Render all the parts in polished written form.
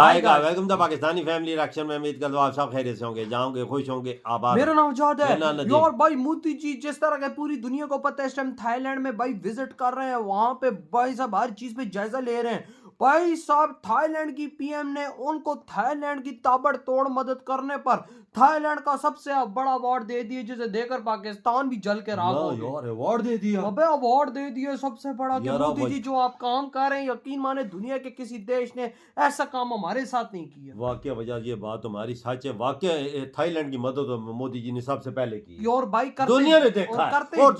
आएगा। Welcome the Pakistani family reaction में। उम्मीद करता हूं आप सब खैरियत से होंगे, जाओगे खुश होंगे, आबाद। मेरा नाम जाद है नदीम। यार भाई। मोदी जी जिस तरह के पूरी दुनिया को पता है इस टाइम थाईलैंड में भाई विजिट कर रहे हैं, वहां पे भाई साहब हर चीज पे जायजा ले रहे हैं। भाई साहब थाईलैंड की पीएम ने उनको थाईलैंड की ताबड़तोड़ मदद करने पर थाईलैंड का सबसे बड़ा अवार्ड दे दिया, जिसे देकर पाकिस्तान भी जल के राख हो गया। यार अवार्ड दे दिया। अबे अवार्ड दे दिया सबसे बड़ा कि यार मोदी भाई- जी जो आप काम कर रहे हैं, यकीन माने दुनिया के किसी देश ने ऐसा काम हमारे साथ नहीं किया। वाकई वजह ये बात तुम्हारी सच है। वाकई थाईलैंड की मदद तो मोदी जी ने सबसे पहले की। और भाई करते दुनिया ने और देखा है, करते और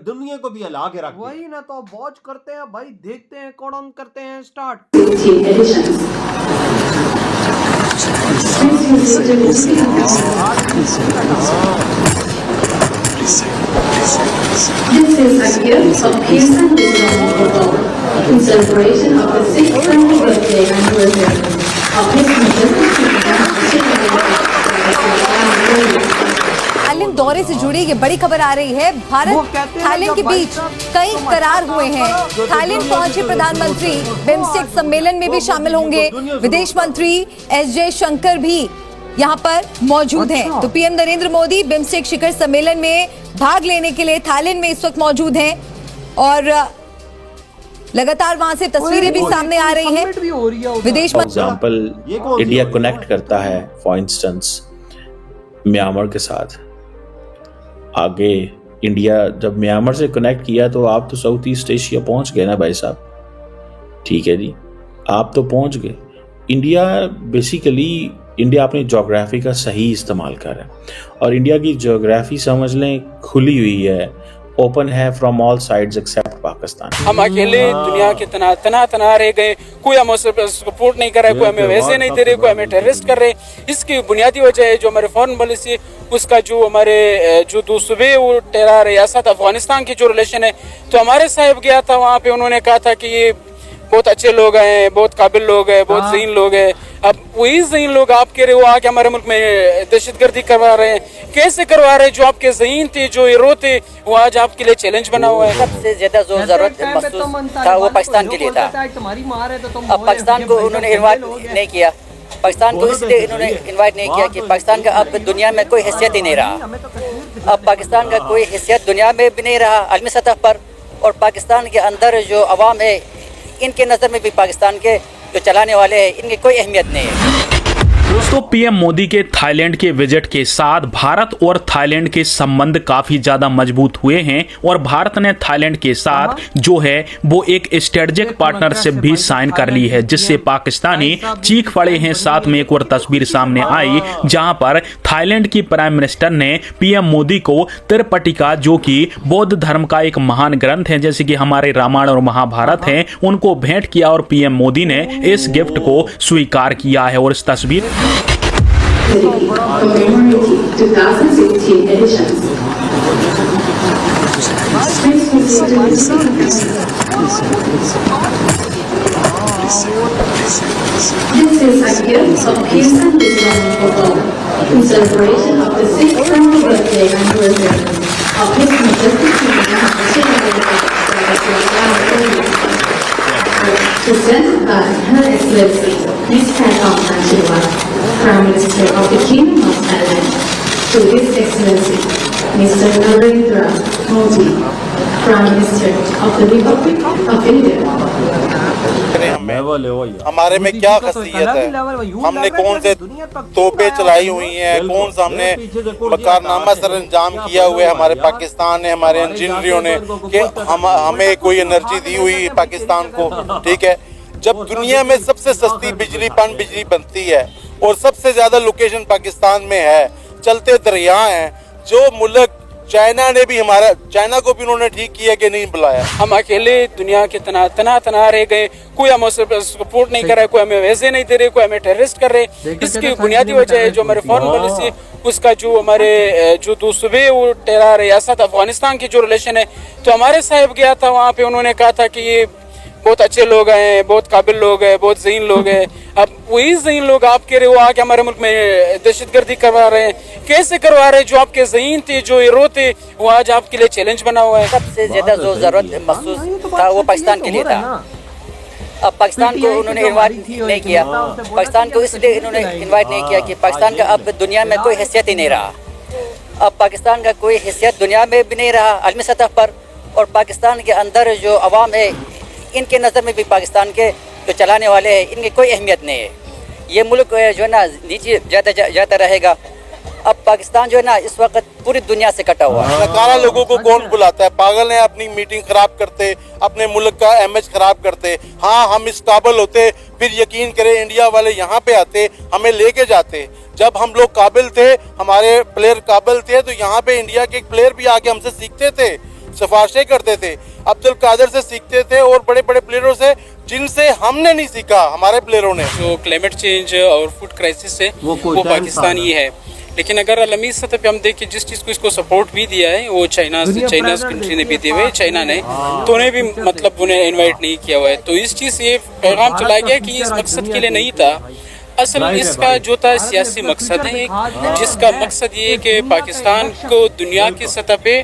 दुनिया को भी हिला के रख दिया। वही ना, तो वॉच करते हैं भाई, देखते हैं कौन करते हैं start. This is a gift of peace and wisdom in celebration of the 6th birthday anniversary of His Thailand दौरे से जुड़ी ये बड़ी खबर आ रही है। वो भारत कहते हैं थाईलैंड के जब भाई बीच साहब कई तो करार हुए हैं। जो थाईलैंड दुनिया पहुंचे की प्रधानमंत्री जो बिम्स्टेक सम्मेलन में भी शामिल होंगे। विदेश मंत्री एस जयशंकर भी यहाँ पर मौजूद हैं। अच्छा। तो पीएम नरेंद्र मोदी बिम्स्टेक शिखर सम्मेलन में भाग लेने के लिए थाईलैंड में इस वक्त मौजूद हैं और लगातार वहां से तस्वीरें भी सामने आ रही हैं। समिट भी हो रही है उधर। विदेश मंत्री एग्जाम्पल इंडिया कनेक्ट करता है फॉर इंस्टेंस म्यांमार के साथ। आगे इंडिया जब म्यांमार से कनेक्ट किया तो आप तो साउथ ईस्ट एशिया पहुंच गए ना भाई साहब। ठीक है जी, आप तो पहुंच गए। इंडिया अपनी ज्योग्राफी का सही इस्तेमाल कर रहा है और इंडिया की ज्योग्राफी समझ लें खुली हुई है, ओपन है from all sides except Pakistan. हम अकेले दुनिया के तना रह गए। कोई हमें सपोर्ट नहीं कर रहा है, कोई हमें वैसे नहीं दे रहे, कोई हमें टेररिस्ट कर रहे। इसकी बुनियादी वजह है जो हमारे फॉरेन पॉलिसी, उसका जो हमारे जो दूसरे वो टेरर रियासत अफगानिस्तान की जो रिलेशन है। तो हमारे साहब गया था वहाँ पे, उन्होंने कहा था कि ये बहुत अच्छे लोग हैं, बहुत काबिल लोग हैं, बहुत ज़हीन लोग हैं। अब वही ज़हीन लोग आप कह रहे हो आके हमारे मुल्क में दहशतगर्दी करवा रहे हैं। कैसे करवा रहे हैं? जो आपके ज़हीन थे, जो हीरो थे, वो आज आपके लिए चैलेंज बना हुआ है। सबसे ज्यादा जो जरूरत महसूस था वो पाकिस्तान के लिए था। अब पाकिस्तान को उन्होंने इन्वाइट नहीं किया। पाकिस्तान को इसलिए इन्होंने इन्वाइट नहीं किया कि पाकिस्तान का अब दुनिया में कोई हैसियत ही नहीं रहा। अब पाकिस्तान का कोई हैसियत दुनिया में भी नहीं रहा आलमी सतह पर, और पाकिस्तान के अंदर जो अवाम है इनके नज़र में भी पाकिस्तान के जो चलाने वाले हैं इनकी कोई अहमियत नहीं है। दोस्तों, पीएम मोदी के थाईलैंड के विजिट के साथ भारत और थाईलैंड के संबंध काफी ज्यादा मजबूत हुए हैं और भारत ने थाईलैंड के साथ जो है वो एक स्ट्रेटेजिक पार्टनरशिप भी साइन कर ली है, जिससे पाकिस्तानी चीख पड़े हैं। साथ में एक और तस्वीर सामने आई जहां पर थाईलैंड की प्राइम मिनिस्टर ने पीएम मोदी को त्रिपिटका, जो कि बौद्ध धर्म का एक महान ग्रंथ है, जैसे कि हमारे रामायण और महाभारत हैं, उनको भेंट किया और पीएम मोदी ने इस गिफ्ट को स्वीकार किया है। और इस तस्वीर Commemorating 2016 editions. This is a gift of peace and wisdom for all in celebration of the 6th birthday anniversary of His presented by Her Excellency Ms. Pratap Nanjiwala, Prime Minister of the Kingdom of Thailand, to His Excellency Mr. Narendra Modi, Prime Minister of the Republic of India. हमारे में क्या खसीयत है? हमने कौन से तोपे चलाई हुई हैं, कौन सा हमने कारनामा सर अंजाम किया हुआ है हमारे पाकिस्तान ने, हमारे इंजीनियरों ने, कि हमें कोई एनर्जी दी हुई पाकिस्तान को। ठीक है, जब दुनिया में सबसे सस्ती बिजली बनती है और सबसे ज्यादा लोकेशन पाकिस्तान में है, चलते दरिया हैं, जो मुल्क चाइना को भी उन्होंने ठीक किया कि नहीं बुलाया। हम अकेले दुनिया के तना रह गए। कोई हमें सपोर्ट नहीं कर रहा है, कोई हमें वैसे नहीं दे रहे, कोई हमें टेररिस्ट कर रहे। इसकी बुनियादी वजह है जो हमारे फॉरेन पॉलिसी, उसका जो हमारे जो दूसरे वो टेरर रियासत अफगानिस्तान की जो रिलेशन है। तो हमारे साहब गया था वहाँ पे, उन्होंने कहा था कि ये बहुत अच्छे लोग हैं, बहुत काबिल लोग हैं, बहुत ज़हीन लोग हैं। अब वही ज़हीन लोग आप कह रहे हो आके हमारे मुल्क में दहशतगर्दी करवा रहे हैं। कैसे करवा रहे हैं? जो आपके ज़हीन थे, जो हीरो थे, वो आज आपके लिए चैलेंज बना हुआ है। सबसे ज्यादा जो जरूरत महसूस था वो पाकिस्तान के लिए था। अब पाकिस्तान को उन्होंने इनवाइट नहीं किया, पाकिस्तान को इसलिए इन्होंने इनवाइट नहीं किया कि पाकिस्तान का अब दुनिया में कोई हैसियत ही नहीं रहा। अब पाकिस्तान का कोई हैसियत दुनिया में भी नहीं रहा आलमी सतह पर, और पाकिस्तान के अंदर जो अवाम है इनके नज़र में भी पाकिस्तान के जो चलाने वाले हैं इनकी कोई अहमियत नहीं है। ये मुल्क जो है ना नीचे जाता रहेगा। अब पाकिस्तान जो है ना इस वक्त पूरी दुनिया से कटा हुआ है। नकारा लोगों को कौन बुलाता है? पागल है, अपनी मीटिंग खराब करते, अपने मुल्क का इमेज खराब करते। हाँ, हम इस काबिल होते फिर यकीन करें इंडिया वाले यहाँ पे आते, हमें लेके जाते। जब हम लोग काबिल थे, हमारे प्लेयर काबिल थे, तो यहाँ पे इंडिया के प्लेयर भी आके हमसे सीखते थे, सिफारिशें करते थे, अब्दुल कादिर से सीखते थे और बड़े बड़े प्लेयरों से, जिनसे हमने नहीं सीखा, हमारे प्लेयरों ने। जो क्लाइमेट चेंज और फूड क्राइसिस है वो पाकिस्तान ही है। लेकिन अगर आलमी सतह पे हम देखें जिस चीज़ को इसको सपोर्ट भी दिया है वो चाइना कंट्री ने भी दिया हुआ है, चाइना ने, तो उन्हें भी मतलब उन्हें इनवाइट नहीं किया हुआ है। तो इस चीज़ से ये पैगाम चलाया गया कि इस मकसद के लिए नहीं था। असल इसका जो था सियासी मकसद है एक, जिसका मकसद ये है कि पाकिस्तान को दुनिया की सतह पे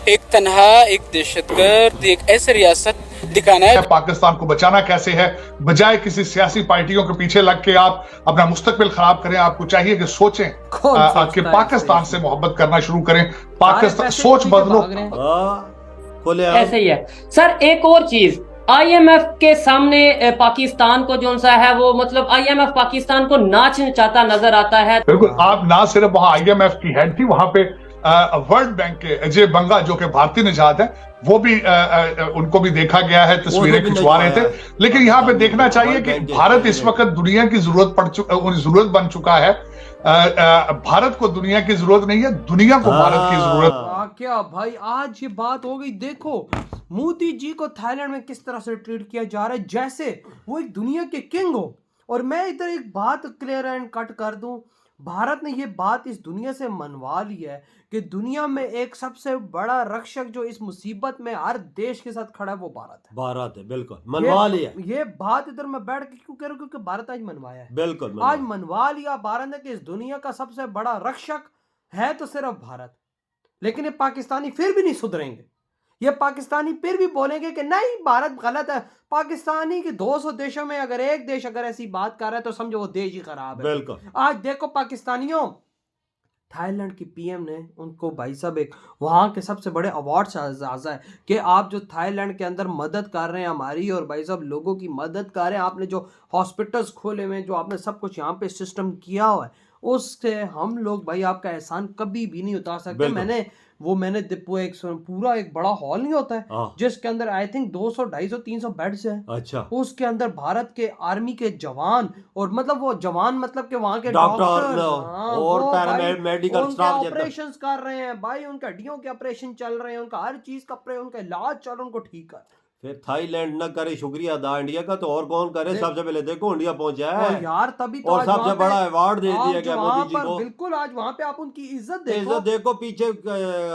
एक तनहा, एक दहशतगर्द, एक ऐसी रियासत दिखाना है। पाकिस्तान को बचाना कैसे है, बजाय किसी सियासी पार्टियों के पीछे लग के आप अपना मुस्तकबिल खराब करें। आपको चाहिए कि सोचें कि पाकिस्तान से मोहब्बत करना शुरू करें, पाकिस्तान सोच बदलो। ऐसे ही है सर। एक और चीज, IMF के सामने पाकिस्तान को जो सा है वो मतलब IMF पाकिस्तान को नाच नचाता नजर आता है। बिल्कुल, आप ना सिर्फ वहाँ IMF की हेड थी, वहां पे वर्ल्ड बैंक के अजय बंगा जो कि भारतीय निजात है, वो भी उनको भी देखा गया है, तस्वीरें खिंचवा रहे थे। लेकिन यहाँ पे देखना चाहिए कि भारत इस वक्त दुनिया की जरूरत बन चुका है। भारत को दुनिया की जरूरत नहीं है, दुनिया को भारत की जरूरत। क्या भाई, आज ये बात हो गई। देखो मोदी जी को थाईलैंड में किस तरह से ट्रीट किया जा रहा है, जैसे वो एक दुनिया के किंग हो। और मैं इधर एक बात क्लियर एंड कट कर दूं, भारत ने ये बात इस दुनिया से मनवा ली है कि दुनिया में एक सबसे बड़ा रक्षक जो इस मुसीबत में हर देश के साथ खड़ा है वो भारत है। बिल्कुल मनवा लिया। ये बात इधर मैं बैठ के क्यों कह रहा हूँ, क्योंकि भारत आज मनवाया है। बिल्कुल आज मनवा लिया भारत ने कि इस दुनिया का सबसे बड़ा रक्षक है तो सिर्फ भारत। लेकिन ये पाकिस्तानी फिर भी नहीं सुधरेंगे, ये पाकिस्तानी फिर भी बोलेंगे कि नहीं भारत गलत है। पाकिस्तानी के 200 देशों में अगर एक देश अगर ऐसी बात कर रहा है तो समझो वो देश ही खराब है। बिल्कुल। आज देखो पाकिस्तानियों, थाईलैंड की PM ने उनको भाई साहब एक वहाँ के सबसे बड़े अवार्ड से आज़ा है कि आप जो थाईलैंड के अंदर मदद कर रहे हैं हमारी, और भाई साहब लोगों की मदद कर रहे हैं, आपने जो हॉस्पिटल्स खोले हुए हैं, जो आपने सब कुछ यहाँ पे सिस्टम किया हुआ है, उससे हम लोग भाई आपका एहसान कभी भी नहीं उतार सकते। मैंने पूरा एक बड़ा हॉल नहीं होता है जिसके अंदर आई थिंक 200, 250, 300 बेड्स हैं। अच्छा। उसके अंदर भारत के आर्मी के जवान, और मतलब वो जवान मतलब के वहाँ के डॉक्टर और पैरामेडिकल स्टाफ ऑपरेशंस कर रहे हैं भाई, उनके हड्डियों के ऑपरेशन चल रहे हैं, उनका हर चीज का उनका इलाज चल रहा है, उनको ठीक कर। फिर थाईलैंड न करे शुक्रिया अदा इंडिया का तो और कौन करे? सबसे पहले देखो इंडिया पहुंचा है यार, तभी तो और सबसे बड़ा अवार्ड दे दिया गया मोदी जी को। बिल्कुल, आज वहाँ पे आप उनकी इज्जत देखो पीछे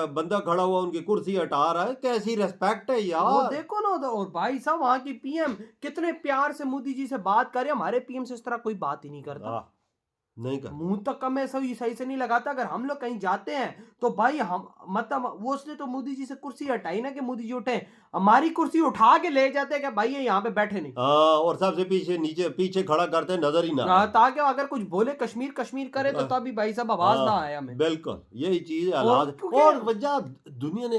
बंदा खड़ा हुआ उनकी कुर्सी हटा रहा है, कैसी रेस्पेक्ट है यार। वो देखो ना, और भाई साहब वहाँ की PM कितने प्यार से मोदी जी से बात करे। हमारे PM से इस तरह कोई बात ही नहीं करता, नहीं कर मुंह तक कम सही से नहीं लगाता। अगर हम लोग कहीं जाते हैं तो भाई हम मतलब वो उसने तो मोदी जी से कुर्सी हटाई ना कि मोदी जी उठे, हमारी कुर्सी उठा के ले जाते हैं कि भाई ये यहाँ पे बैठे नहीं। और सबसे पीछे खड़ा करते नजर ही ना, ताकि अगर कुछ बोले कश्मीर करे तो तभी भाई साहब आवाज ना आए हमें। बिल्कुल यही चीज है। और वजह दुनिया ने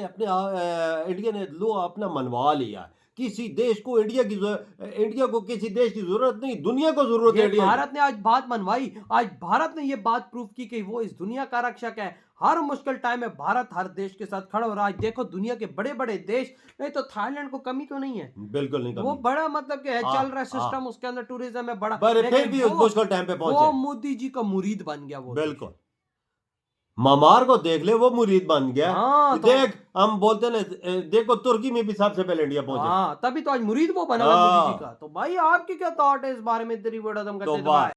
इंडिया ने अपना मनवा लिया। किसी देश को इंडिया को किसी देश की जरूरत नहीं, दुनिया को जरूरत है। भारत ने आज बात मनवाई, आज भारत ने ये बात प्रूव की कि वो इस दुनिया का रक्षक है। हर मुश्किल टाइम में भारत हर देश के साथ खड़ा हो रहा है। आज देखो दुनिया के बड़े बड़े देश, नहीं तो थाईलैंड को कमी तो नहीं है, बिल्कुल नहीं वो बड़ा मतलब कि चल रहा है सिस्टम, उसके अंदर टूरिज्म है बड़ा, फिर भी मुश्किल टाइम पे पहुंचे। वो मोदी जी का मुरीद बन गया। वो बिल्कुल, मामार को देख ले, वो मुरीद बन गया। देख हम बोलते ना, देखो तुर्की में भी सबसे पहले इंडिया पहुंचे, तभी तो आज मुरीद वो बना मोदी जी का। तो भाई आपकी क्या थॉट है इस बारे में?